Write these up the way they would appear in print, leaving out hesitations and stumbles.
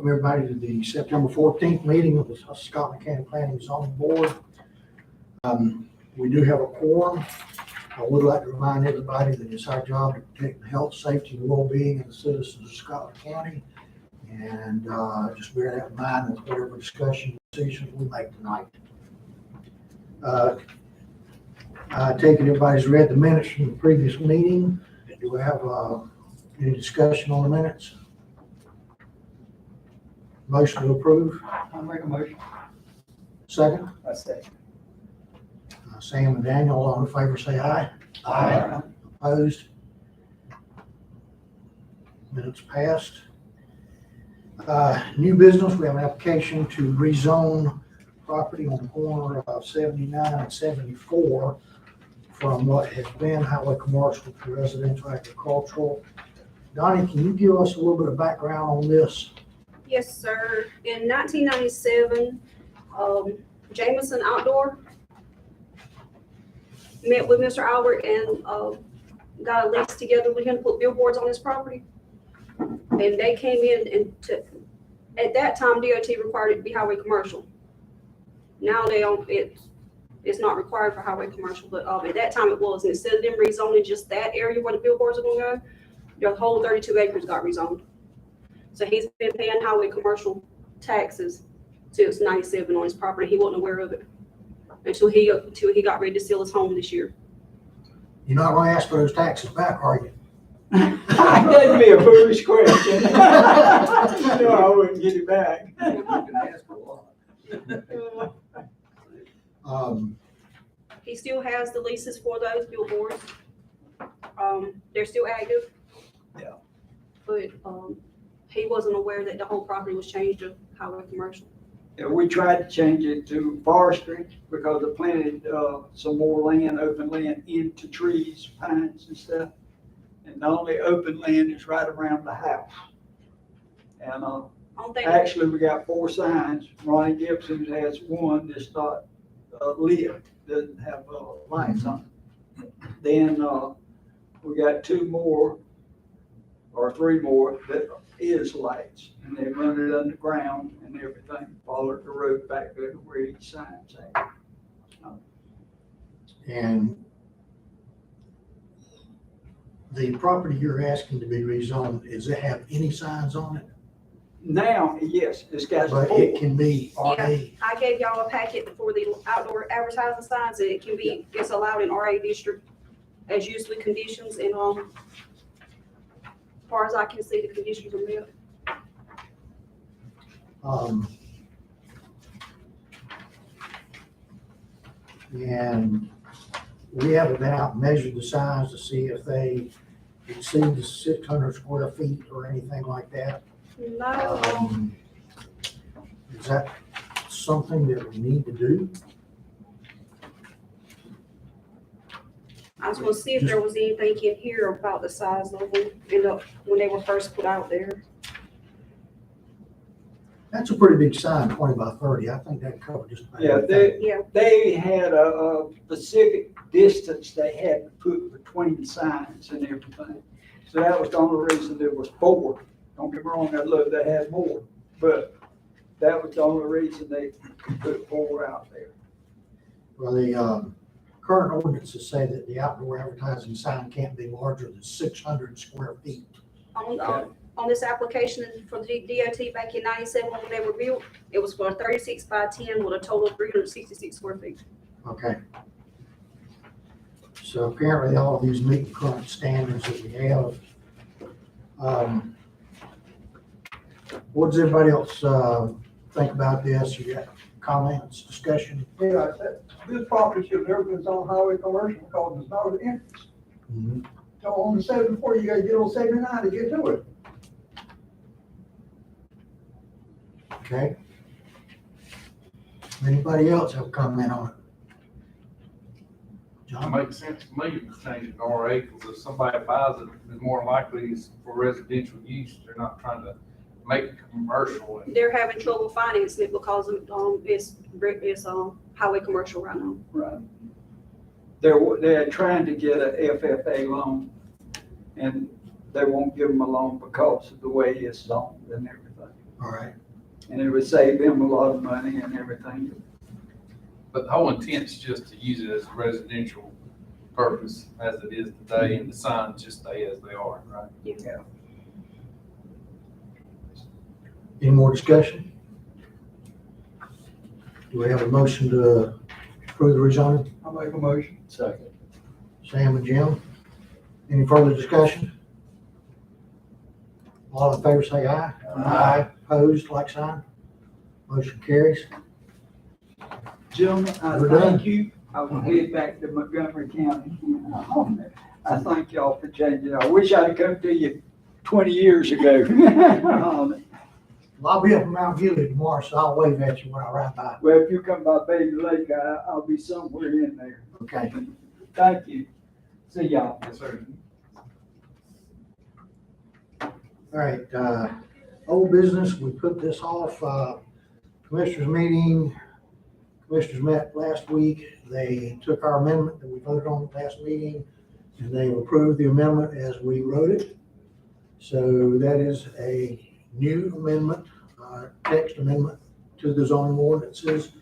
Welcome everybody to the September 14th meeting of the Scotland County Planning and Zoning Board. We do have a quorum. I would like to remind everybody that it's our job to protect the health, safety, and well-being of the citizens of Scotland County. And just bear that in mind with whatever discussion decisions we make tonight. I take it everybody's read the minutes from the previous meeting. Do we have any discussion on the minutes? Motion to approve. I'll make a motion. Second. I second. Sam and Daniel, all in favor, say aye. Aye. Opposed? Minutes passed. New business, we have an application to rezone property on the corner of 79 and 74 from what has been highway commercial to residential agricultural. Donnie, can you give us a little bit of background on this? Yes, sir. In 1997, Jameson Outdoor met with Mr. Albert and got a lease together with him to put billboards on his property. And they came in and at that time, DOT required it to be highway commercial. Now they don't, it's not required for highway commercial, but at that time it was. Instead of them rezoning just that area where the billboards are gonna go, the whole 32 acres got rezoned. So he's been paying highway commercial taxes since 97 on his property. He wasn't aware of it until he got ready to sell his home this year. You're not going to ask for those taxes back, are you? That'd be a foolish question. No, I wouldn't get it back. He still has the leases for those billboards. They're still active. Yeah. But he wasn't aware that the whole property was changed to highway commercial. Yeah, we tried to change it to forestry because they planted some more land, open land into trees, pines and stuff. And the only open land is right around the house. And actually we got 4 signs. Ronnie Gibson has one that's not lit, doesn't have lights on it. Then we got 2 more or 3 more that is lights, and they run it underground and everything, follow the road back there to where each sign's at. And the property you're asking to be rezoned, does it have any signs on it? Now, yes, it's got But 4. it can be RA. I gave y'all a packet for the outdoor advertising signs, and it's allowed in RA district as usually conditions, and as far as I can see, the conditions are met. And we haven't been out and measured the signs to see if they exceed the 600 square feet or anything like that. No, Is that something that we need to do? I was gonna see if there was anything in here about the size of them, when they were first put out there. That's a pretty big sign, 20 by 30. I think that covered just about Yeah, everything. Yeah, They had a specific distance they had to put between the signs and everything. So that was the only reason there was 4. Don't get me wrong, I'd love to have more, but that was the only reason they put 4 out there. Well, the current ordinances say that the outdoor advertising sign can't be larger than 600 square feet. on this application for the DOT back in 97 when they were built, it was for a 36 by 10 with a total of 366 square feet. Okay. So apparently all of these meet the current standards that we have. What does everybody else think about this? You got comments, discussion? Yeah, this property should have never been on highway commercial because it's not an entrance. Mhm. So on the 74, you gotta get on 79 to get to it. Okay. Anybody else have a comment on it? It John? makes sense to me to change it to RA, because if somebody buys it, it's more likely it's for residential use. They're not trying to make it commercial. And They're having trouble financing it because it's highway commercial right now. Right. They're trying to get a FFA loan, and they won't give them a loan because of the way it's zoned and everything. All right, And it would save them a lot of money and everything. But the whole intent's just to use it as a residential purpose as it is today, and the signs just stay as they are, right? any more discussion? Do we have a motion to approve the rezoning? I make a motion. Second. Sam and Jim, any further discussion? All in favor say aye. Aye. Opposed, like sign. Motion carries. Gentlemen, I We're done. thank you. I will get back to Montgomery County. I thank y'all for changing. I wish I'd come to you 20 years ago. Well, I'll be up in Mount Gilead tomorrow, so I'll wave at you when I ride by. Well, if you come by Baby Lake, I'll be somewhere in there. Okay. Thank you. See y'all. Yes, sir. All right, old business, we put this off, commissioners meeting. Commissioners met last week. They took our amendment that we voted on last meeting, and they approved the amendment as we wrote it. So that is a new amendment, text amendment to the zoning ordinances.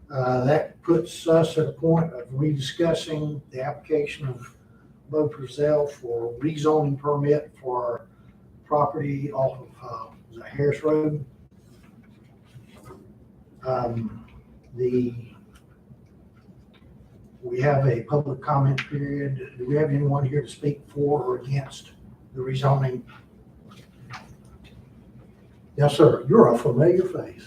That puts us at a point of rediscussing the application of Bo Purcell for rezoning permit for property off of, is that Harris Road? We have a public comment period. Do we have anyone here to speak for or against the rezoning? Yes, sir. You're a familiar face.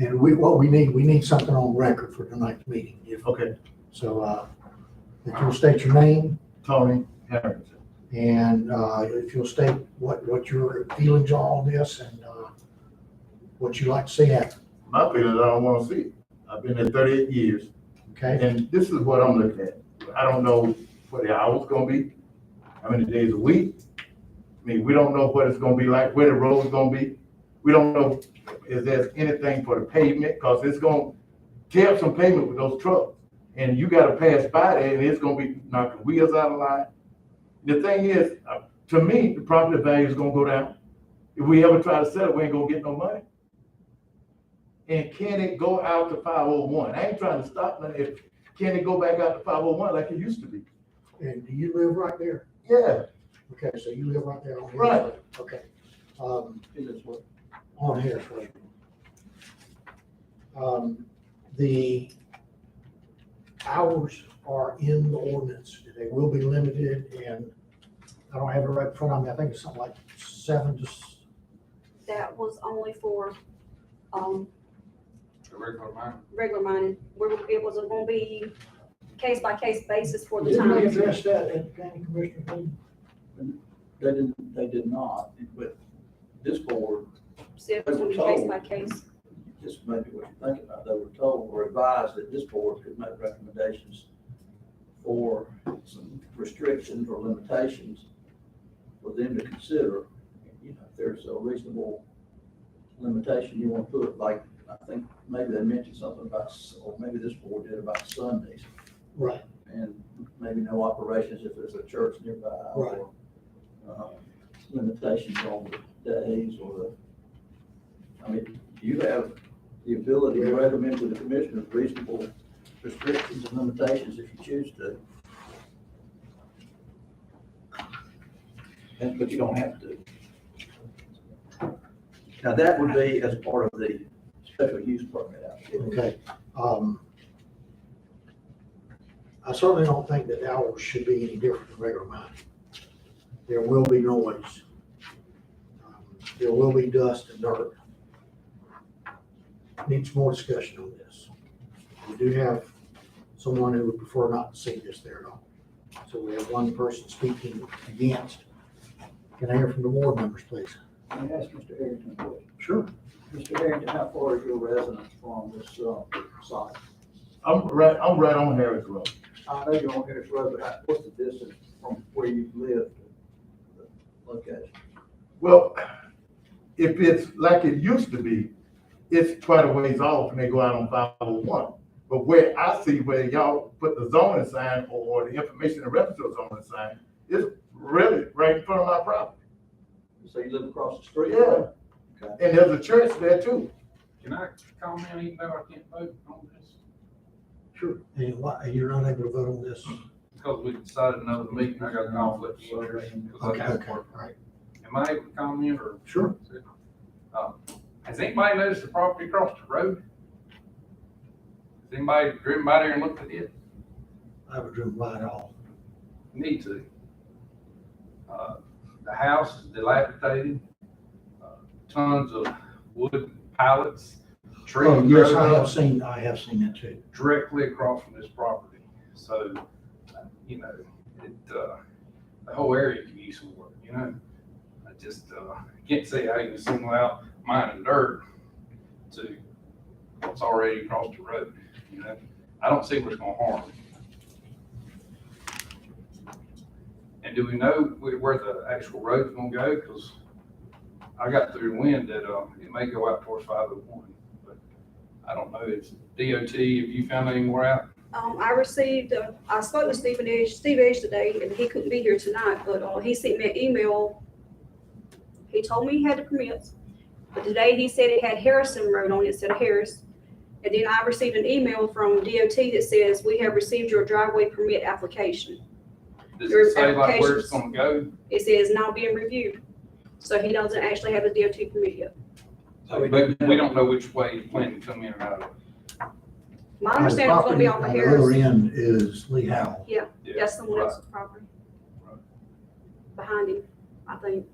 And what we need something on record for tonight's meeting. Okay, So, if you'll state your name Tony Harrington. and, if you'll state what your feelings are on this and, what you'd like to see happen, My feeling is I don't want to see it. I've been there 38 years, okay? and this is what I'm looking at. I don't know what the hours gonna be, how many days a week. I mean, we don't know what it's gonna be like, where the road's gonna be. We don't know if there's anything for the pavement, because it's gonna tear up some pavement with those trucks. And you gotta pass by there, and it's gonna be knocking wheels out of line. The thing is, to me, the property value is gonna go down. If we ever try to sell it, we ain't gonna get no money. And can it go out to 501? I ain't trying to stop nothing. Can it go back out to 501 like it used to be? And do you live right there? Yeah. Okay, so you live right there on Harris Right. Road. Okay. On Harris Road. The hours are in the ordinance. They will be limited, and I don't have it right in front of me. I think it's something like 7 to, That was only for, The regular mine. regular mining. It was gonna be case by case basis for the didn't we time. address that at the county commissioner meeting? They did not, but this board, See if it's gonna be case by case. just maybe what you're thinking about, they were told or advised that this board could make recommendations for some restrictions or limitations for them to consider. You know, if there's a reasonable limitation you want to put, like, I think maybe they mentioned something about, or maybe this board did about Sundays, Right. and maybe no operations if there's a church nearby. Right. Or limitations on the days or the, I mean, you have the ability to recommend to the commissioners reasonable restrictions and limitations if you choose to. But you don't have to. Now, that would be as part of the special use permit application. Okay. I certainly don't think that hours should be any different than regular mining. There will be noise. There will be dust and dirt. Needs more discussion on this. We do have someone who would prefer not to see this there at all. So we have one person speaking against. Can I hear from the board members, please? Let me ask Mr. Harrington a question. Sure. Mr. Harrington, how far is your residence from this site? I'm right on Harris Road. I know you're on Harris Road, but what's the distance from where you live to the location? Well, if it's like it used to be, it's quite a ways off and they go out on 501. But where I see where y'all put the zoning sign or the information and reference to the zoning sign is really right in front of my property. So you live across the street? Yeah. And there's a church there too. Can I comment even though I can't vote on this? Sure. And why, you're not able to vote on this? Because we decided another meeting, I got a conflict of interest. 'cause I Okay, just work. all right. Am I able to comment or? Sure. Has anybody noticed the property across the road? Has anybody driven by there and looked at it? I haven't driven by at all. Need to. The house is dilapidated, tons of wood pallets, trees. Oh, yes, growing up I have seen that too. directly across from this property. So, you know, the whole area could use some work, you know? I just, can't see how you can single out mine and dirt to what's already across the road, you know? I don't see what's gonna harm it. And do we know where the actual road's gonna go? Cause I got through the wind that, it may go out towards 501, but I don't know. It's DOT, have you found any more out? I received, I spoke to Steve Edge today, and he couldn't be here tonight, but, he sent me an email. He told me he had the permits, but today he said it had Harrison Road on it instead of Harris. And then I received an email from DOT that says, we have received your driveway permit application. Does Your it say like where it's applications. gonna go? It says now being reviewed. So he doesn't actually have the DOT permit yet. But we don't know which way you plan to come in or out of it. My understanding is gonna be on the On the other Harris. end is Lee Howell. Yeah, That's someone right. else's property. Right. Behind him, I think.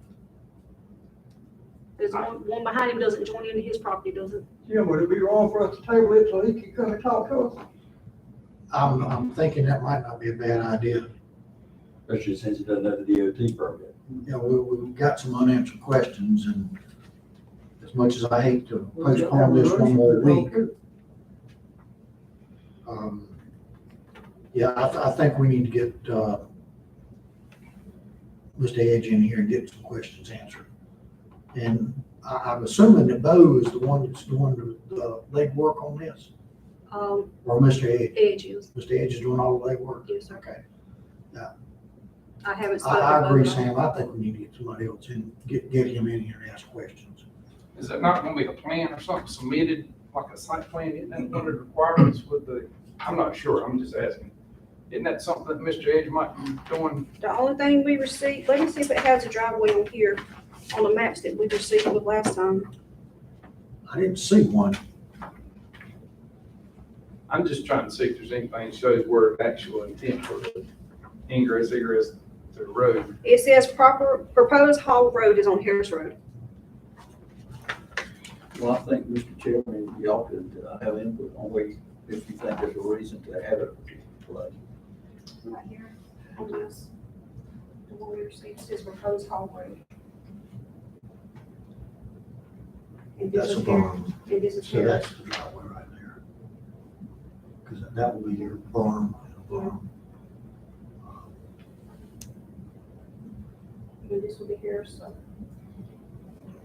There's one behind him doesn't join into his property, does it? Jim, would it be wrong for us to table it so he can come and talk to us? I'm thinking that might not be a bad idea. Especially since it doesn't have the DOT permit. You know, we've got some unanswered questions, and as much as I hate to postpone this one more week, yeah, I think we need to get, Mr. Edge in here and get some questions answered. And I'm assuming that Bo is the one that's doing the legwork on this, or Mr. Edge? Edge is, Mr. Edge is doing all the legwork? yes, sir. Okay. I haven't spoken to I agree, Bo. Sam. I think we need to get somebody else in, get him in here and ask questions. Is it not gonna be a plan or something submitted, like a site plan, isn't that one of the requirements with the, I'm not sure, I'm just asking. Isn't that something that Mr. Edge might be doing? The only thing we received, let me see if it has a driveway on here, on the maps that we received with last time. I didn't see one. I'm just trying to see if there's anything that shows where actual intent for the ingress, egress to the road. It says proposed Hall Road is on Harris Road. Well, I think, Mr. Chairman, y'all could have input on where, if you think there's a reason to have it place. Right here, on this. The one we received says proposed Hall Road. And this That's a is here, berm. and this is So here. that's the driveway right there. Because that will be your berm. And this will be here, so.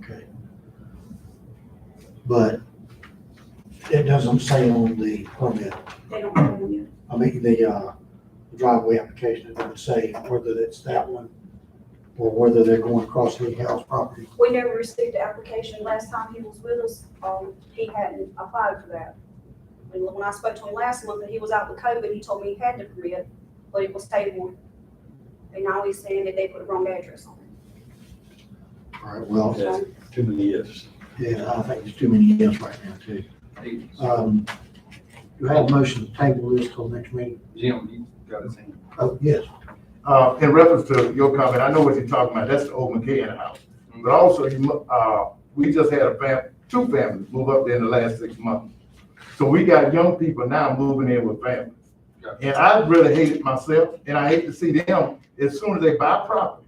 Okay. But it doesn't say on the permit, They don't have one yet. I mean, the driveway application, it doesn't say whether it's that one or whether they're going across Lee Howell's property. We never received the application. Last time he was with us, he hadn't applied for that. When I spoke to him last month and he was out with COVID, he told me he had the permit, but it was tabled. And now he's saying that they put a wrong address on it. All right, well, That's too many ifs. yeah, I think there's too many ifs right now too. You have a motion to table this till next meeting? Jim, you got his hand. Oh, yes. In reference to your comment, I know what you're talking about, that's the old McCann house. But also, we just had two families move up there in the last 6 months. So we got young people now moving in with families. Yeah. And I really hate it myself, and I hate to see them as soon as they buy property.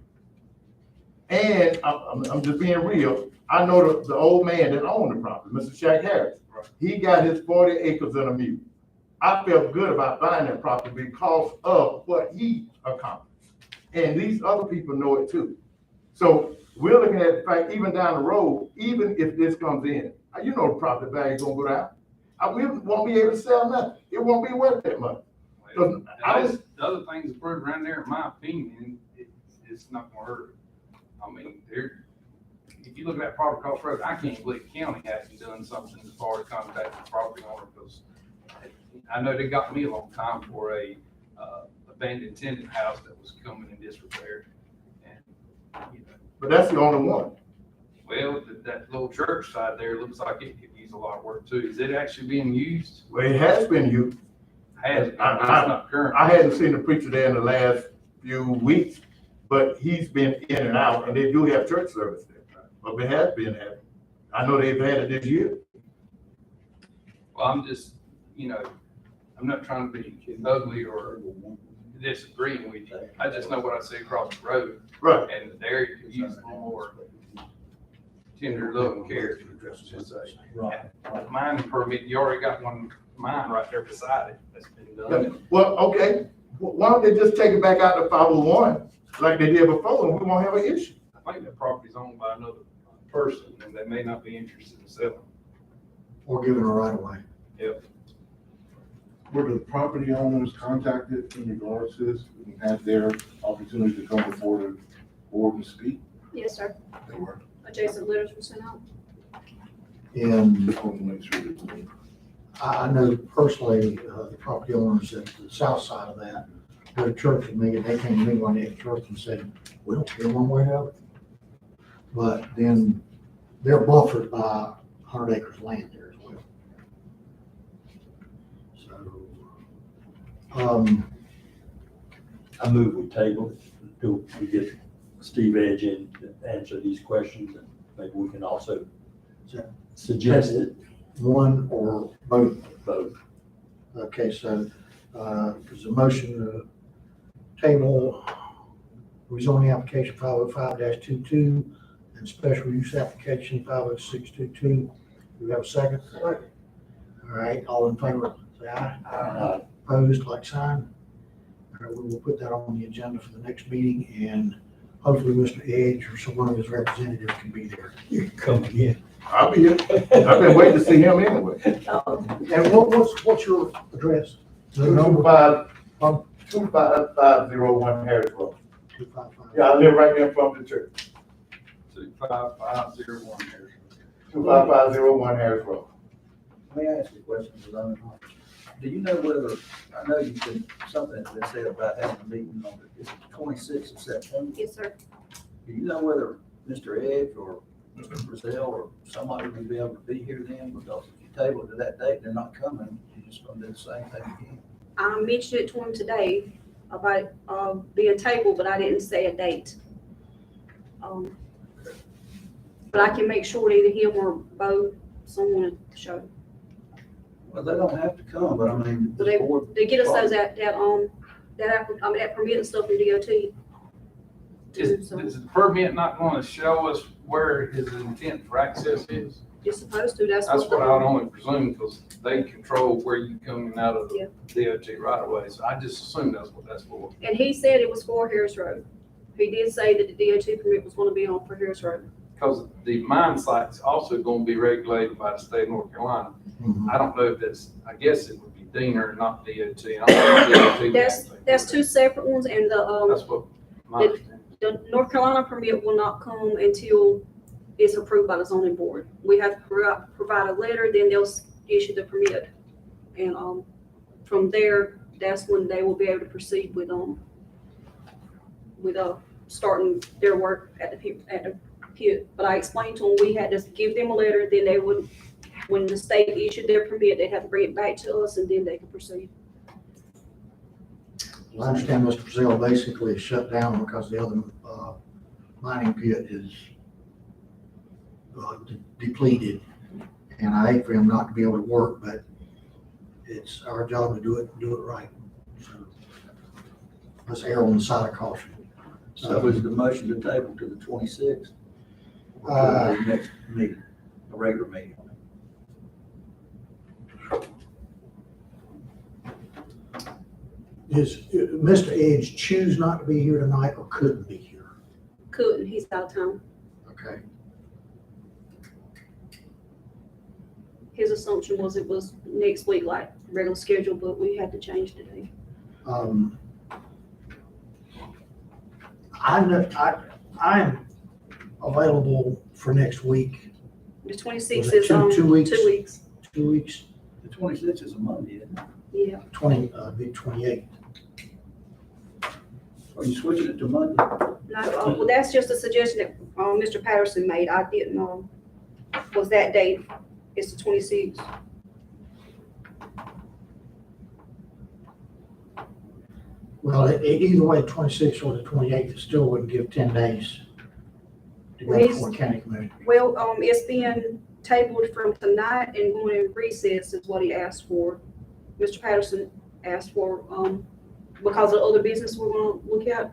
And I'm just being real, I know the old man that owned the property, Mr. Shaq Harris. Right. He got his 40 acres in a mute. I felt good about buying that property because of what he accomplished. And these other people know it too. So we're looking at the fact, even down the road, even if this comes in, you know the property value is gonna go down. We won't be able to sell nothing. It won't be worth that much. The other things approved around there, in my opinion, it's not gonna hurt. I mean, you look at that property across the road, I can't believe the county hasn't done something as far as contacting the property owner, because I know they got me a long time for a, abandoned tenant house that was coming in disrepair. And, you know, But that's the only one. well, that little church side there looks like it could use a lot of work too. Is it actually being used? Well, it has been used. Has been, but it's not current. I hadn't seen the preacher there in the last few weeks, but he's been in and out, and they do have church service there. But it has been happening. I know they've had it this year. Well, I'm just, you know, I'm not trying to be ugly or disagreeing with you. I just know what I see across the road, Right. and the area could use a little more tender love and care, let's just say. Right. Mining permit, you already got one mine right there beside it that's been done. Well, okay, why don't they just take it back out to 501 like they did before, and we won't have an issue? I think that property's owned by another person, and they may not be interested in selling. Or giving a right of way. Yep. Were the property owners contacted in regards to this and had their opportunity to come before the board and speak? Yes, sir. They were. Adjacent letters were sent out. And Just wanted to make sure that. I know personally, the property owners at the south side of that, go to church with me, and they came to me one day at church and said, we don't care one way or the other. But then they're buffered by 100 acres of land there as well. So, I move we table it, do, we get Steve Edge in to answer these questions, and maybe we can also suggest it, one or both. both. Okay, so, there's a motion to table rezoning application 505-22 and special use application 50622. Do we have a second? All right, all in favor, say aye. Opposed, like sign. All right, we will put that on the agenda for the next meeting, and hopefully Mr. Edge or some one of his representatives can be there. You can come again. I'll be here. I've been waiting to see him anyway. And what's your address? The number 25501 Harris Road. 255. Yeah, I live right there in front of the church. 25501 here. 25501 Harris Road. Let me ask you a question, because I'm not. Do you know whether, I know you said something that's been said about having a meeting on the 26th of September. Yes, sir. Do you know whether Mr. Edge or Mr. Brazil or somebody will be able to be here then? Because if you table it to that date, they're not coming, you're just gonna do the same thing again. I mentioned it to him today about, being tabled, but I didn't say a date. But I can make sure that either him or both, someone to show. Well, they don't have to come, but I mean, But the board. They get us those that permit and stuff from DOT. Is the permit not gonna show us where his intent for access is? You're supposed to, that's That's what. what I'd only presume, because they control where you come in and out of Yeah. the DOT right away, so I just assume that's what that's for. And he said it was for Harris Road. He did say that the DOT permit was gonna be on for Harris Road. Because the mine site's also gonna be regulated by the state of North Carolina. Mhm. I don't know if that's, I guess it would be Diener, not DOT. I don't know if DOT would actually- That's two separate ones, and That's what my understanding. the North Carolina permit will not come until it's approved by the zoning board. We have to provide a letter, then they'll issue the permit. And, from there, that's when they will be able to proceed with starting their work at the pit. But I explained to them, we had to give them a letter, then they would, when the state issued their permit, they'd have to bring it back to us, and then they could proceed. Well, I understand Mr. Brazil basically is shut down because the other mining pit is depleted. And I hate for him not to be able to work, but it's our job to do it right. So let's err on the side of caution. So was the motion to table to the 26th? Or to the next meeting, a regular meeting? Is Mr. Edge choose not to be here tonight or couldn't be here? Couldn't, he's out of town. Okay. His assumption was it was next week, like regular schedule, but we had to change today. I know, I'm available for next week? The 26th Was it is, 2 weeks? 2 weeks. 2 weeks, The 26th is a Monday, isn't it? Yeah. be 28th. Are you switching it to Monday? No, well, that's just a suggestion that, Mr. Patterson made. I didn't, was that date. It's the 26th. Well, either way, 26th or the 28th, it still wouldn't give 10 days to go Well, before county commission. Well, it's being tabled from tonight and going in recess is what he asked for. Mr. Patterson asked for, because of other business we're gonna look at.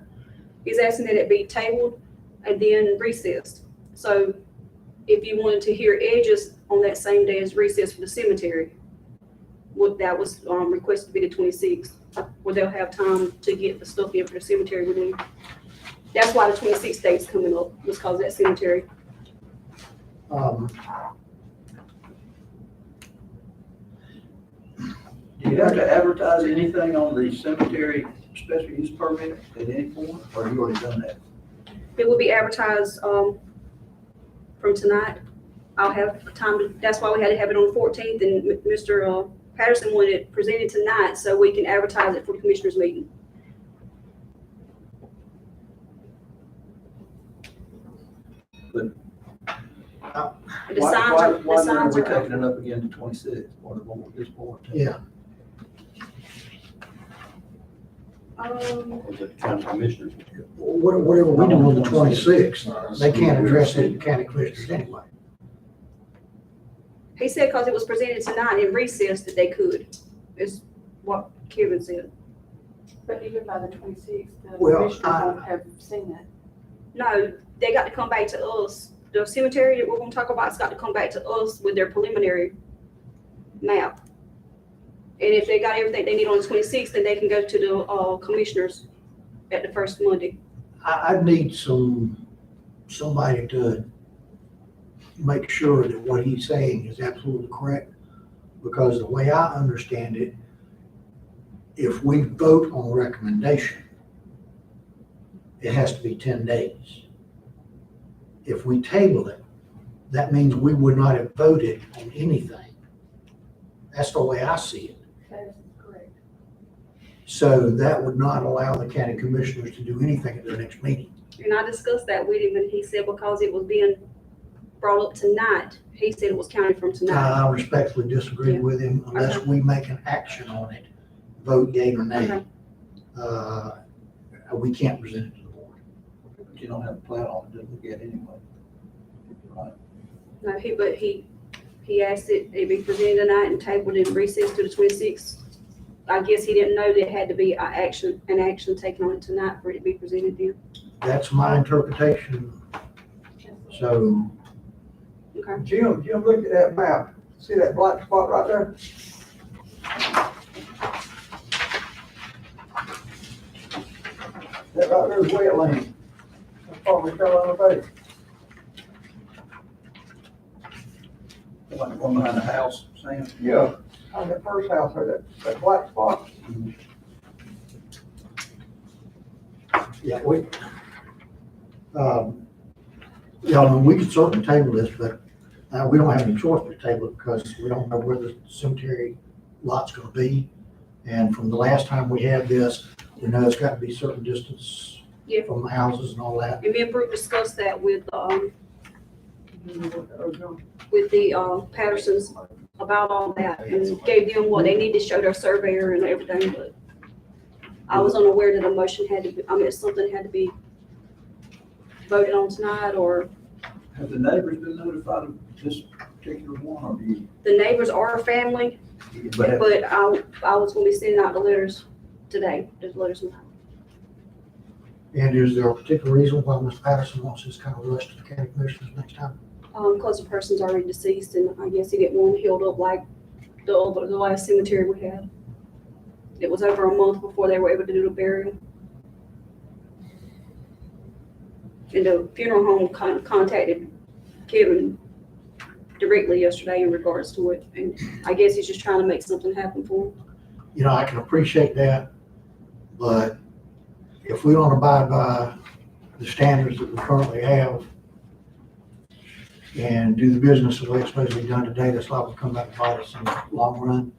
He's asking that it be tabled and then recessed. So if you wanted to hear edges on that same day as recess for the cemetery, that was, requested to be the 26th, where they'll have time to get the stuff in for the cemetery within. That's why the 26th date's coming up, was because of that cemetery. Do you have to advertise anything on the cemetery special use permit at any point, or have you already done that? It will be advertised, from tonight. I'll have time, that's why we had to have it on the 14th, and Mr. Patterson wanted it presented tonight so we can advertise it for the commissioners meeting. But The signs are, the Why are signs we are taking up. it up again to 26th, or the board, this board? Yeah, Or the county commissioners. whatever we do on the 26th, they can't address it in county commissioners anyway. He said because it was presented tonight in recess that they could, is what Kevin said. But even by the 26th, the Well, commissioners I- won't have seen it. No, they got to come back to us. The cemetery that we're gonna talk about's got to come back to us with their preliminary map. And if they got everything they need on the 26th, then they can go to the, commissioners at the first Monday. I'd need somebody to make sure that what he's saying is absolutely correct, because the way I understand it, if we vote on recommendation, it has to be 10 days. If we table it, that means we would not have voted on anything. That's the way I see it. That is correct. So that would not allow the county commissioners to do anything at their next meeting. And I discussed that with him, and he said because it was being brought up tonight, he said it was counted from tonight. I respectfully disagree Yeah. with him unless we make an action on it, vote yea or nay. Okay. We can't present it to the board. But you don't have a plan on it to look at anyway. Right. No, he asked it be presented tonight and tabled in recess to the 26th. I guess he didn't know there had to be an action taken on it tonight for it to be presented then. That's my interpretation. So, Okay. Jim, look at that map. See that black spot right there? That right there is wetland. That's probably Carolina Bay. Like the one behind the house, Sam? Yeah, on that first house there, that black spot. yeah, we could certainly table this, but we don't have any choice but to table it because we don't know where the cemetery lot's gonna be. And from the last time we had this, we know it's got to be certain distance Yeah. from the houses and all that. And me and Brooke discussed that with the Pattersons about all that and gave them what they need to show their surveyor and everything, but I was unaware that a motion had to be, something had to be voted on tonight, or Have the neighbors been notified of this particular one, or do you? the neighbors are a family, But have- but I was gonna be sending out the letters today, those letters now. And is there a particular reason why Mr. Patterson wants this kind of rush to the county commissioners next time? Cause the person's already deceased and I guess he didn't want it held up like the last cemetery we had. It was over a month before they were able to do the burial. And the funeral home contacted Kevin directly yesterday in regards to it, and I guess he's just trying to make something happen for him. You know, I can appreciate that, but if we don't abide by the standards that we currently have, and do the business the way it's supposed to be done today, that's liable to come back and bite us in the long run.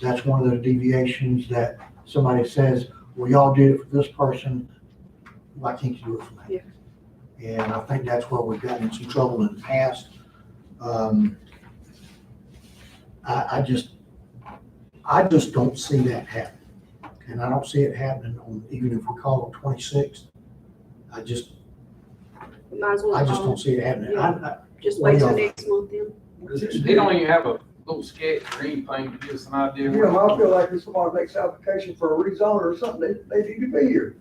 That's one of the deviations that somebody says, well, y'all did it for this person, why can't you do it for me? Yeah. And I think that's where we've gotten in some trouble in the past. I just don't see that happening. And I don't see it happening on, even if we call it 26th. I just Might as well. don't see it happening. Just what wait do till y'all- next month then. They don't even have a little sketch or anything to give us an idea. You know, I feel like if somebody makes application for a rezone or something, they need to be here.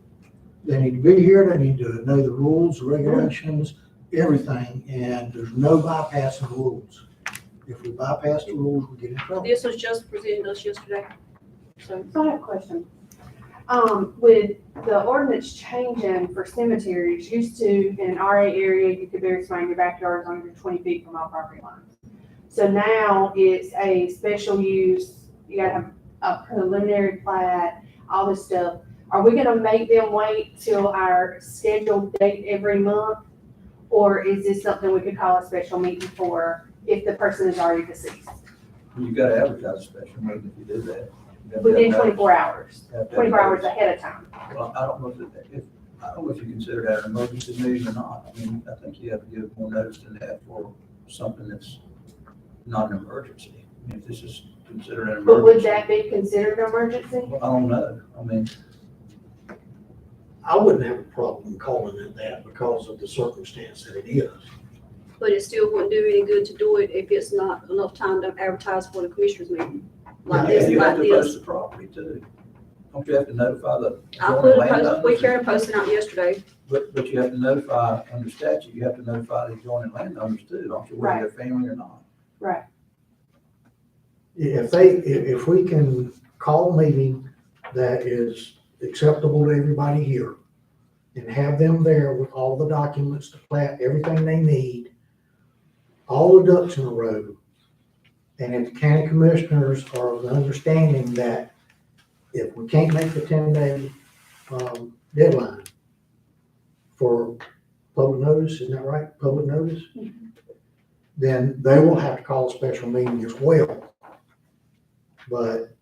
They need to be here, they need to know the rules, the regulations, everything, and there's no bypassing the rules. If we bypass the rules, we get in trouble. This was just presented to us yesterday. So, So I have a question. With the ordinance changing for cemeteries, used to, in an RA area, you could bury somebody in your backyard as long as you're 20 feet from all property lines. So now it's a special use, you gotta have a preliminary plat, all this stuff. Are we gonna make them wait till our scheduled date every month? Or is this something we could call a special meeting for if the person is already deceased? You gotta advertise a special meeting if you do that. You have to Within have- 24 hours, have to 24 hours have- ahead of time. Well, I don't know if you consider that an emergency meeting or not. I mean, I think you have to give more notice than that for something that's not an emergency. I mean, if this is considered an But would emergency. that be considered an emergency? Well, I don't know. I mean, I wouldn't have a problem calling it that because of the circumstance that it is. but it still wouldn't do any good to do it if it's not enough time to advertise for the commissioners meeting. Like and this, you have like to post this. the property too. Don't you have to notify the I adjoining put a post, landowners? we carried a posting out yesterday. But you have to notify, under statute, you have to notify the adjoining landowners too, don't you, whether they're family or not? If we can call a meeting that is acceptable to everybody here and have them there with all the documents, the plat, everything they need, all the ducks in a row, and if the county commissioners are of the understanding that if we can't make the 10-day deadline for public notice, isn't that right? Public notice? Then they will have to call a special meeting as well. But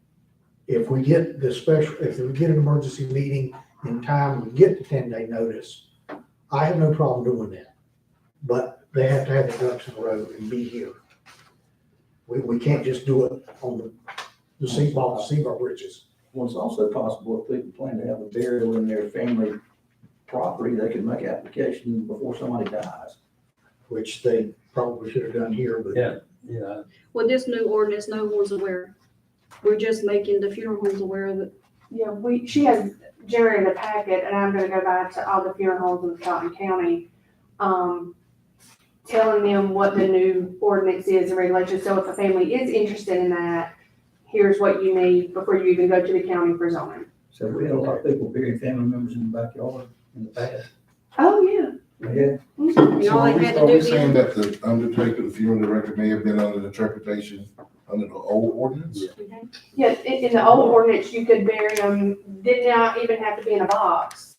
if we get the special, if we get an emergency meeting in time, we get the 10-day notice, I have no problem doing that. But they have to have the ducks in a row and be here. We can't just do it on the seat bridges. Well, it's also possible if people plan to have a burial in their family property, they can make application before somebody dies. Which they probably should have done here, but. Yeah, With this new ordinance, no one's aware. We're just making the funeral homes aware of it. Yeah, she has generated a packet, and I'm gonna go back to all the funeral homes in Fountain County, telling them what the new ordinance is and regulations. So if a family is interested in that, here's what you need before you even go to the county for zoning. So we had a lot of people burying family members in the backyard in the past. Oh, yeah. Yeah. You So all are they we, had to are we do saying then. that the undertaker, the funeral director may have been under the interpretation under the old ordinance? Yeah, in the old ordinance, you could bury them, did not even have to be in a box.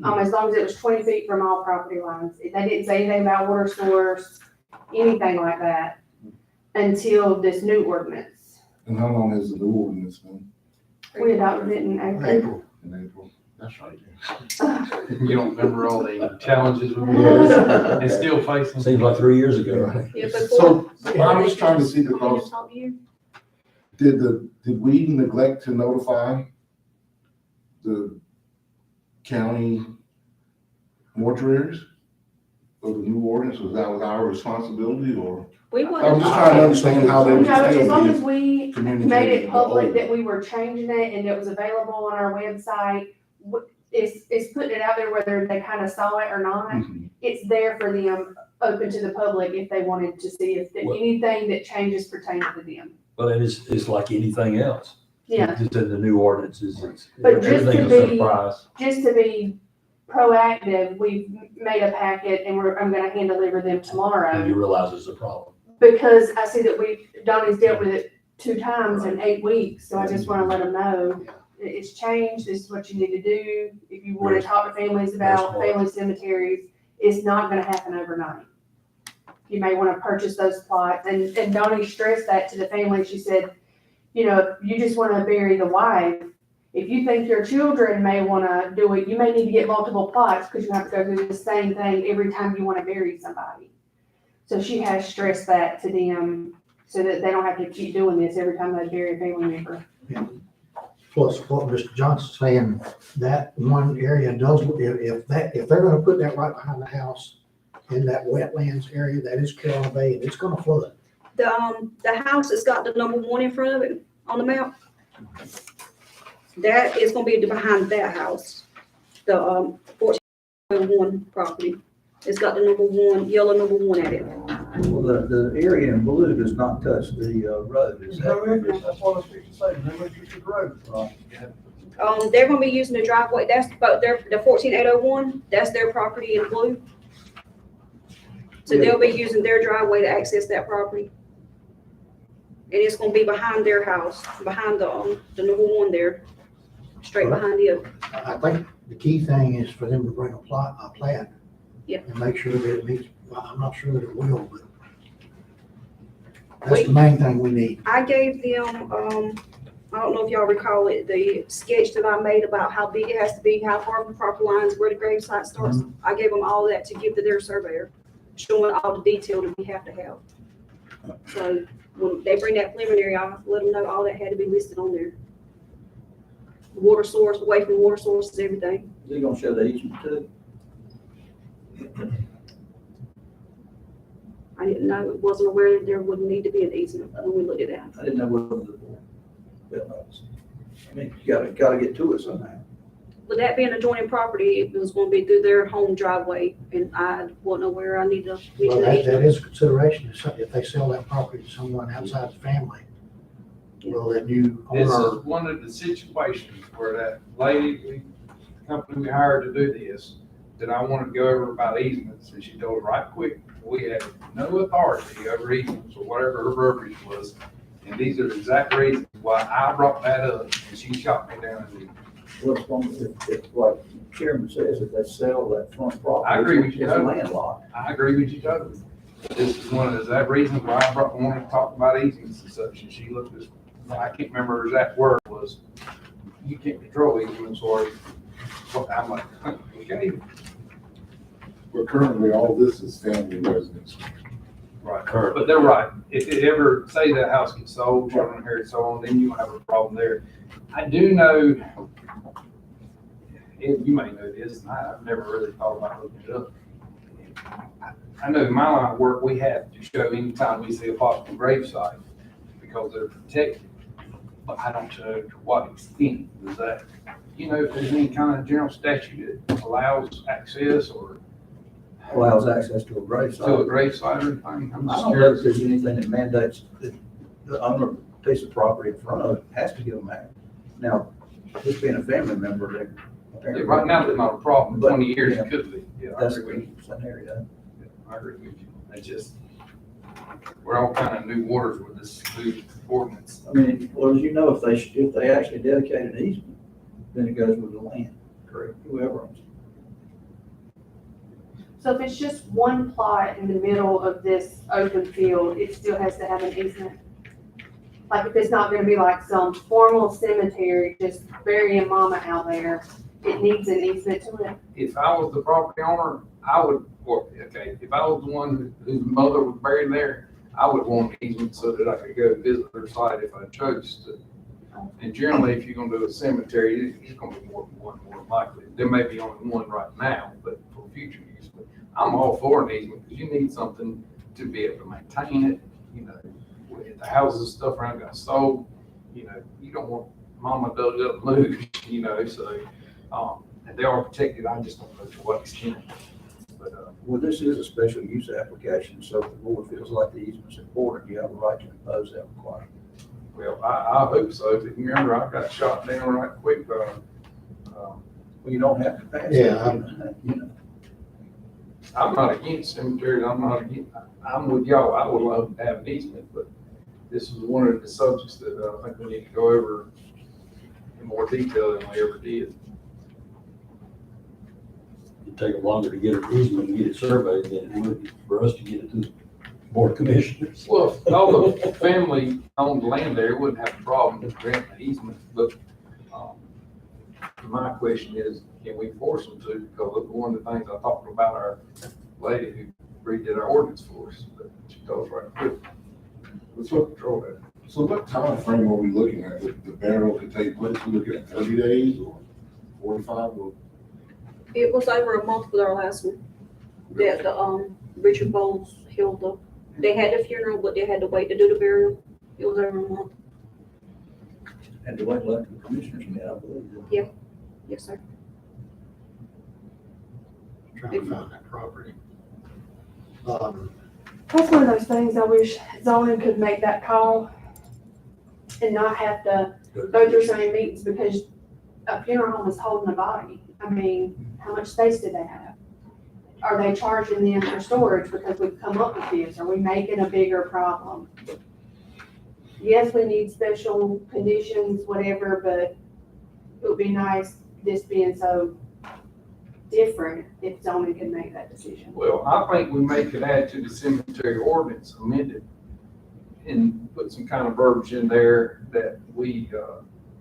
As long as it was 20 feet from all property lines. They didn't say anything about water source, anything like that, until this new ordinance. And how long has the new ordinance been? We adopted it in April. April. In April? That's right. You don't remember all the challenges we were and still facing. seems like 3 years ago, right? Yeah, before. So I'm just trying to see Can I because just talk to you? did we neglect to notify the county mortuaries of the new ordinance? Was that our responsibility or? We I'm wouldn't. just trying to understand how they No, were as long as still we communicating. made it the public old that one. we were changing it and it was available on our website, it's putting it out there whether they kind of saw it or not. Mhm. It's there for them, open to the public if they wanted to see if Well- anything that changes pertains to them. Well, and it's like anything else. Yeah, Just in the new ordinances, But just to everything is a be- surprise. just to be proactive, we've made a packet and I'm gonna hand deliver them And you tomorrow. realize it's a problem. Because I see that Donnie's dealt with it 2 times in 8 weeks, so I just wanna let them know. It's changed, this is what you need to do. If you wanna Yes. talk to families about smart. family cemeteries, it's not gonna happen overnight. you may want to purchase those plots. And Donnie stressed that to the family. She said, you know, if you just want to bury the wife, if you think your children may want to do it, you may need to get multiple plots because you have to go through the same thing every time you want to bury somebody. So she has stressed that to them so that they don't have to keep doing this every time they bury a family member. Plus, what Mr. Johnson's saying, that one area does, if they're gonna put that right behind the house in that wetlands area, that is Carolina Bay, and it's gonna flood. The house that's got the number 1 in front of it on the map, that is gonna be behind that house. The, 1401 property. It's got the number 1, yellow number 1 at it. Well, the area in blue does not touch the, road, is No that? interest, that's what I was fixing to say, no interest in the road. They're gonna be using the driveway, that's, but they're, the 14801, that's their property in blue. So they'll be using their driveway to access that property. And it's gonna be behind their house, behind the number 1 there, straight behind it. I think the key thing is for them to bring a plat. Yeah. And make sure that it meets, well, I'm not sure that it will, but that's the main thing we need. I gave them, I don't know if y'all recall it, the sketch that I made about how big it has to be, how far from property lines, where the grave site starts. I gave them all that to give to their surveyor, showing all the detail that we have to have. So when they bring that preliminary, I'll let them know all that had to be listed on there. Water source, away from water sources, everything. Is he gonna show the easement too? I didn't know, wasn't aware that there would need to be an easement when we looked at that. I didn't know whether I mean, you gotta get to it somehow. With that being adjoining property, it was gonna be through their home driveway, and I wasn't aware I need to. Well, that is a consideration, if they sell that property to someone outside the family. Well, that new This owner, is one of the situations where that lady, the company we hired to do this, that I wanted to go over about easements, and she told right quick, we have no authority over easements or whatever her verbiage was. And these are the exact reasons why I brought that up, and she shot me down. What's wrong if like Chairman says, if they sell that front property? I agree with you It's totally. landlocked. I agree with you totally. This is one of the exact reasons why I wanted to talk about easements and such, and she looked at, I can't remember her exact word was, you can't control easements, or, I'm like, okay. But currently, all this is family residence. Right, Correct. but they're right. If it ever, say that house gets sold, children inherit so on, then you have a problem there. I do know, and you may know this, and I've never really thought about looking it up. I know in my line of work, we have to show anytime we see a possible gravesite because they're protected. But I don't know to what extent is that. You know, if there's any kind of general statute that allows access or Allows access to a grave to a site. gravesite or anything. I'm I just don't know if curious. there's anything that mandates that the owner of a piece of property in front of it has to give them that. Now, this being a family member, they Yeah, right now, it's not a problem. In But, 20 years, yeah, it could be. Yeah, I that's agree with you. the scenario. I agree with you. It's just, we're all kind of new waters with this new ordinance. I mean, well, as you know, if they actually dedicate an easement, then it goes with the land, correct? Whoever owns it. So if it's just one plot in the middle of this open field, it still has to have an easement? Like if it's not gonna be like some formal cemetery, just burying mama out there, it needs an easement to it? If I was the property owner, I would, or, okay, if I was the one whose mother was buried there, I would want an easement so that I could go visit her site if I chose to. And generally, if you're gonna do a cemetery, it's gonna be more than one, more than likely. There may be only one right now, but for future use. But I'm all for an easement, because you need something to be able to maintain it, you know. If the houses and stuff around got sold, you know, you don't want mama dug up loose, you know, so, and they are protected, I just don't know to what extent. But, Well, this is a special use application, so if the board feels like the easement's important, you have a right to impose that requirement. well, I hope so, but remember, I got shot down right quick, Well, you don't have to pass it. Yeah, You know, I'm not against cemeteries, I'm with y'all, I would love to have an easement, but this is one of the subjects that I think we need to go over in more detail than we ever did. It'd take them longer to get an easement and get it surveyed than it would for us to get it through Board of Commissioners. Well, if all the family owned land there, it wouldn't have a problem with granting the easement, but, my question is, can we force them to? Because one of the things I talked about our lady who redid our ordinance for us, but she told us right quick, let's look control that. So what time frame are we looking at? The burial could take place, we looking at 30 days or 45 or? It was over a month with our last one, that Richard Bowles held up. They had the funeral, but they had to wait to do the burial. It was over a month. Had to wait like the commissioners met, I believe. Yes, sir. Trying to find that property. That's one of those things I wish zoning could make that call and not have to go through so many meetings, because a funeral home is holding a body. I mean, how much space do they have? Are they charging them for storage because we've come up with this? Are we making a bigger problem? Yes, we need special conditions, whatever, but it would be nice, this being so different, if zoning can make that decision. Well, I think we could add to the cemetery ordinance amended and put some kind of verbiage in there that we,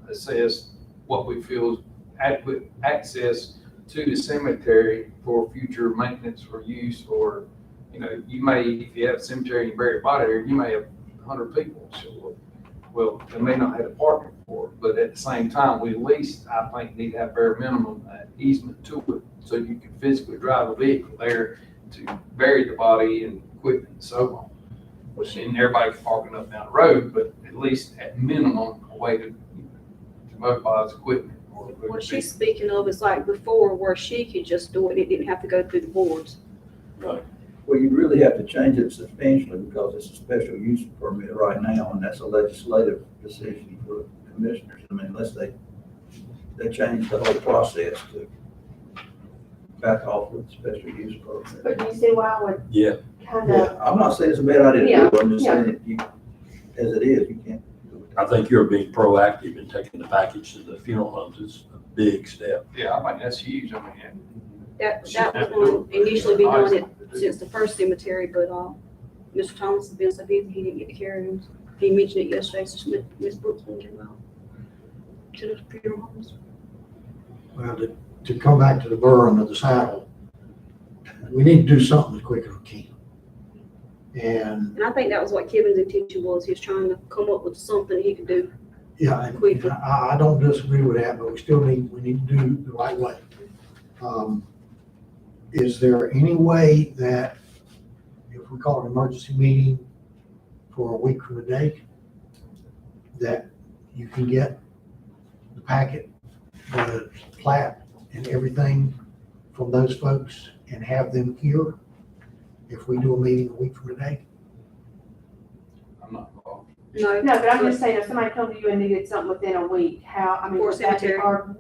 assess what we feel is adequate access to the cemetery for future maintenance or use, or, you know, you may, if you have a cemetery and you bury a body there, you may have 100 people show up. Well, they may not have a parking for it, but at the same time, we at least, I think, need to have bare minimum easement to it, so you can physically drive a vehicle there to bury the body and equipment and so on. And everybody can park it up down the road, but at least at minimum, a way to mobilize equipment. What she's speaking of is like before, where she could just do it. It didn't have to go through the boards. Well, you really have to change it substantially because it's a special use permit right now, and that's a legislative decision for the commissioners. I mean, unless they change the whole process to back off with special use permit. But do you see why I would Yeah, kind of, I'm not saying it's a bad idea to do it, I'm just saying that you, as it is, you can't do it. I think you're being proactive in taking the package to the funeral homes. It's a big step. Yeah, I think that's huge. I mean, That was going to initially be doing it since the first cemetery, but Mr. Thomas has been so busy, he didn't get to carry it. He mentioned it yesterday, so Ms. Brooks went to the funeral homes. Well, to come back to the burn of the saddle, we need to do something as quick as we can. And, And I think that was what Kevin's intention was. He was trying to come up with something he could do. yeah, and Quickly. I don't disagree with that, but we need to do the right way. Is there any way that if we call an emergency meeting for a week from today, that you can get the packet, the plat and everything from those folks and have them here if we do a meeting a week from today? I'm not involved. No. no, but I'm just saying, if somebody come to you and needed something within a week, how, I mean, For would that be cemetery. hard?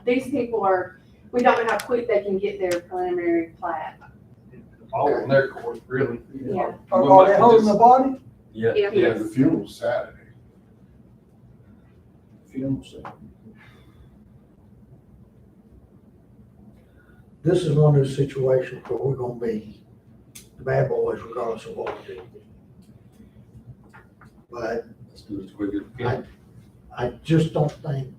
These people are, we don't know how quick they can get their preliminary plat. All in their court, really. Yeah. Are they holding the body? Yeah. Yeah. Yeah. The funeral's Saturday. Funeral center. This is one of those situations where we're gonna be the bad boys regardless of what we do. But Let's do it as quick as we can. I just don't think,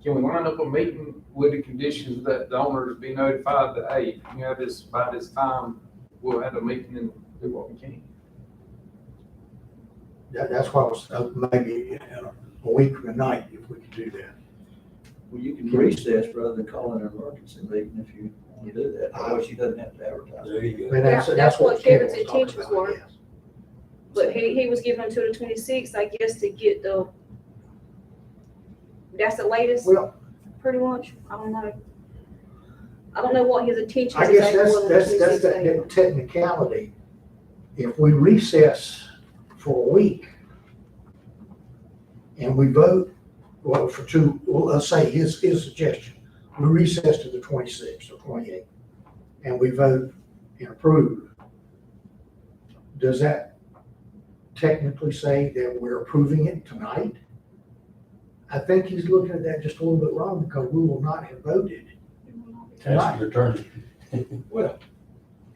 Can we line up a meeting with the conditions that the owners be notified that, hey, you know, this, by this time, we'll have a meeting and do what we can? that's why I was, maybe a week from tonight, if we could do that. Well, you can recess rather than calling an emergency meeting if you want to do that. Otherwise, she doesn't have to advertise. There you I go. mean, That's what Kevin Kevin's was talking intentions about, were. yes. But he was given until the 26th, I guess, to get that's the latest, Well, pretty much. I don't know. I don't know what his intentions I guess exactly were. that's that technicality. If we recess for a week and we vote, well, for two, well, let's say his suggestion, we recess to the 26th or 28th and we vote and approve. Does that technically say that we're approving it tonight? I think he's looking at that just a little bit wrong because we will not have voted tonight. Ask your attorney. Well,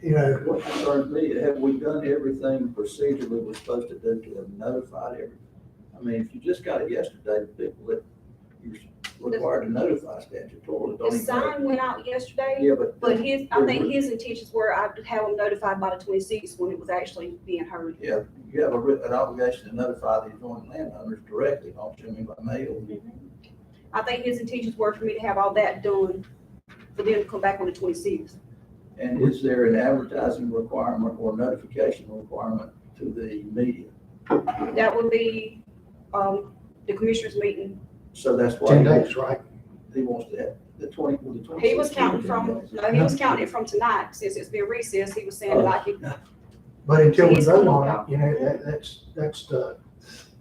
you know, What concerns me, have we done everything procedurally we're supposed to do to have notified every? I mean, if you just got it yesterday, the people that you're required to notify statutorily The don't even. sign went out yesterday, Yeah, but I think his intentions were I'd have them notified by the 26th when it was actually being heard. Yeah, you have an obligation to notify the adjoining landowners directly, don't you, I mean, by mail? I think his intentions were for me to have all that done for them to come back on the 26th. And is there an advertising requirement or notification requirement to the media? That would be, the commissioners meeting. So that's why 10 days, right? he wants to have the 20. He was counting from, no, he was counting it from tonight, since it's been recessed, he was saying like, But until we He's vote gonna on it, you know, that's the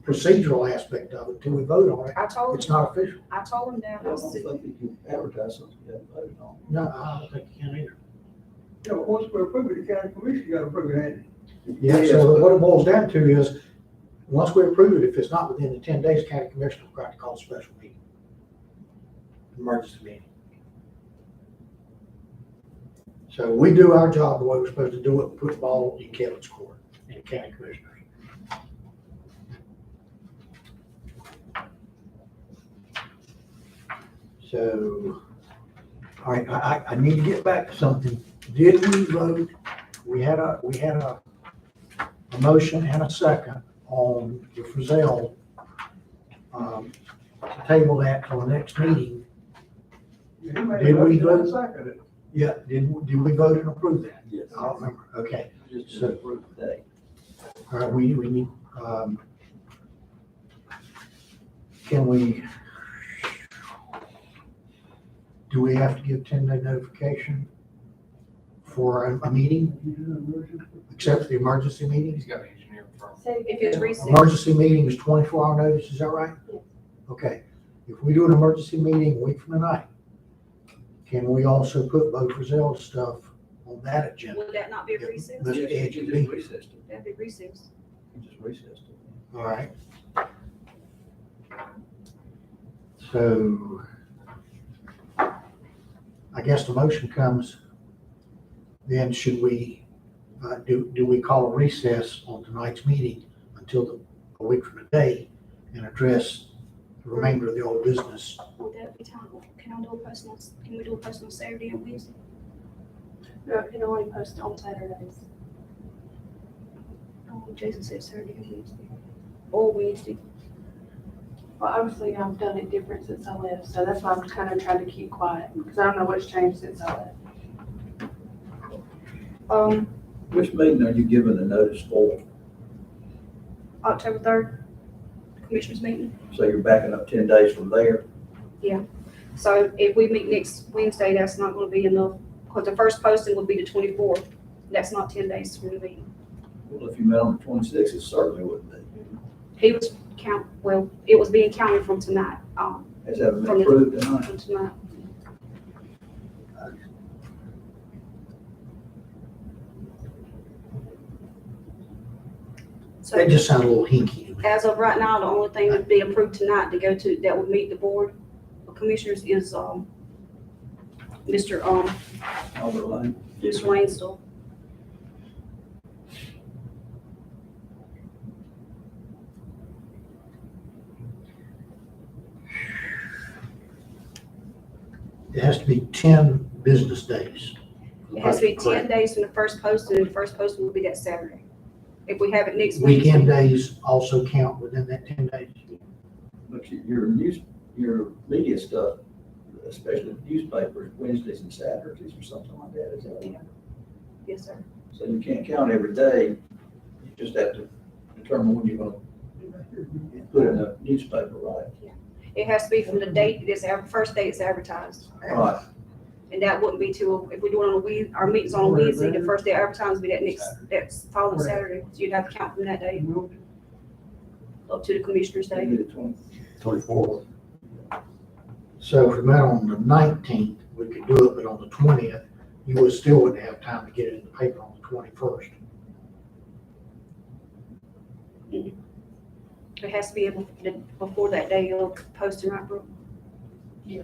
procedural aspect of it. Until we vote on it, I told it's him, not official. I told him I that. I don't said, think you can advertise something you haven't voted on. No, I don't think you can either. You know, once we approve it, the county commission got to approve it, ain't it? Yeah, Yes, so but- what it boils down to is, once we approve it, if it's not within the 10 days, county commissioner will have to call a special meeting. Emergency meeting. So we do our job the way we're supposed to do it, put the ball in Kevin's court, and county commissioners. So, all right, I need to get back to something. Did we vote? We had a motion and a second on the Frizell, to table that till the next meeting. He made a Did we motion, I vote? seconded it. Yeah, did we vote and approve that? Yes. I don't remember. Okay, Just So- to approve today. all right, we need, can we, do we have to give 10-day notification for a meeting, except the emergency meetings? He's got an engineer firm. if it's recessed, Emergency meeting is 24-hour notice, is that right? Yes. Okay, if we do an emergency meeting a week from tonight, can we also put Bo Frizzell's stuff on that agenda? would that not be a recess? Mr. Yes, Edge you would just be, recessed it. That'd be recess. You just recessed it. all right. So, I guess the motion comes, then should we, do we call a recess on tonight's meeting until a week from today and address the remainder of the old business? Would that be time? Can we do a post on Saturday and Wednesday? No, it can only post on Saturdays. Oh, Jason said Saturday and Wednesday. Or Wednesday. Well, obviously, I've done it different since I left, so that's why I'm kind of trying to keep quiet, because I don't know what's changed since I left. Which meeting are you giving the notice for? October 3rd, commissioners meeting. So you're backing up 10 days from there? So if we meet next Wednesday, that's not gonna be enough, because the first posting would be the 24th. That's not 10 days from the meeting. Well, if you met on the 26th, it certainly wouldn't be. He was it was being counted from tonight, Has that been From the- approved tonight? from tonight. So That just sounded a little hinky to me. as of right now, the only thing that'd be approved tonight to go to, that would meet the board of commissioners is, Mr. Albert Lane? Mr. Langston. It has to be 10 business days. It has to be 10 Correct. days from the first posting, and the first posting will be that Saturday. If we have it next Wednesday. Weekend days also count within that 10 days. But your media stuff, especially the newspapers, Wednesdays and Saturdays or something like that, is that right? Yes, sir. So you can't count every day, you just have to determine when you're gonna put in a newspaper, right? It has to be from the date, first day it's advertised. Right. And that wouldn't be till, if we do it on our meeting's on a Wednesday, the first day advertised will be that's following Saturday. So you'd have to count from that day up to the commissioner's day. Maybe the 20th. 24th. So if we met on the 19th, we could do it, but on the 20th, you still wouldn't have time to get it in the paper on the 21st. It has to be before that day of posting, right, Brooke? Yeah.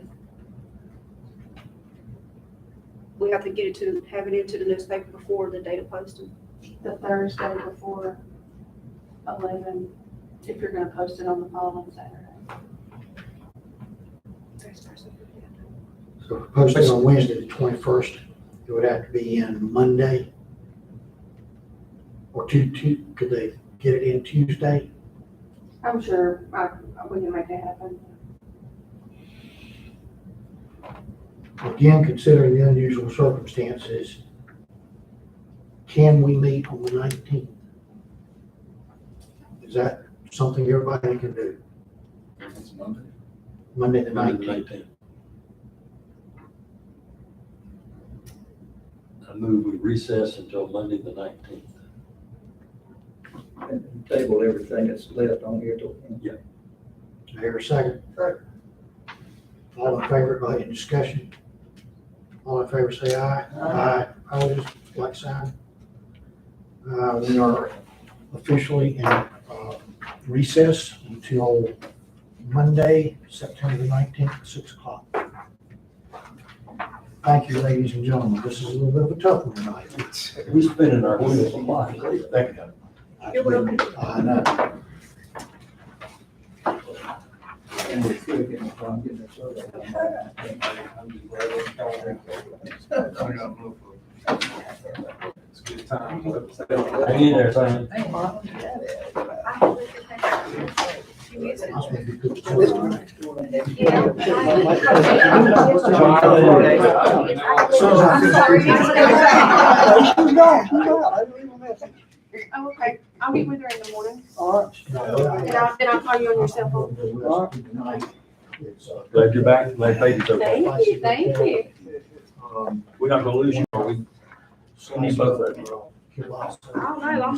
we have to get it to, have it into the newspaper before the date of posting. The Thursday before 11, if you're gonna post it on the following Saturday. So if posted on Wednesday, the 21st, it would have to be in Monday. Or could they get it in Tuesday? I'm sure we can make it happen. Again, considering the unusual circumstances, can we meet on the 19th? Is that something everybody can do? It's Monday. Monday the Monday the 19th? 19th. I move we recess until Monday the 19th. And table everything that's left on here till. Is there a second? All in favor, by any discussion? All in favor, say aye. Aye. Opposed, like sign. We are officially in recess until Monday, September the 19th, at 6 o'clock. Thank you, ladies and gentlemen. This is a little bit of a tough one tonight. We spinning our wheels a lot. Thank you. You're welcome. I know. And we're still getting, I'm getting a survey. I'm just glad it's It's a good time. Hang in there, Simon. I was gonna be good for next door. Oh, okay. I'll meet with her in the morning, All right. and I'll call you on your cell phone. Glad you're back. Glad baby's okay. Thank you, thank you. We're not gonna lose you, are we? We need both of you. I don't know, I'm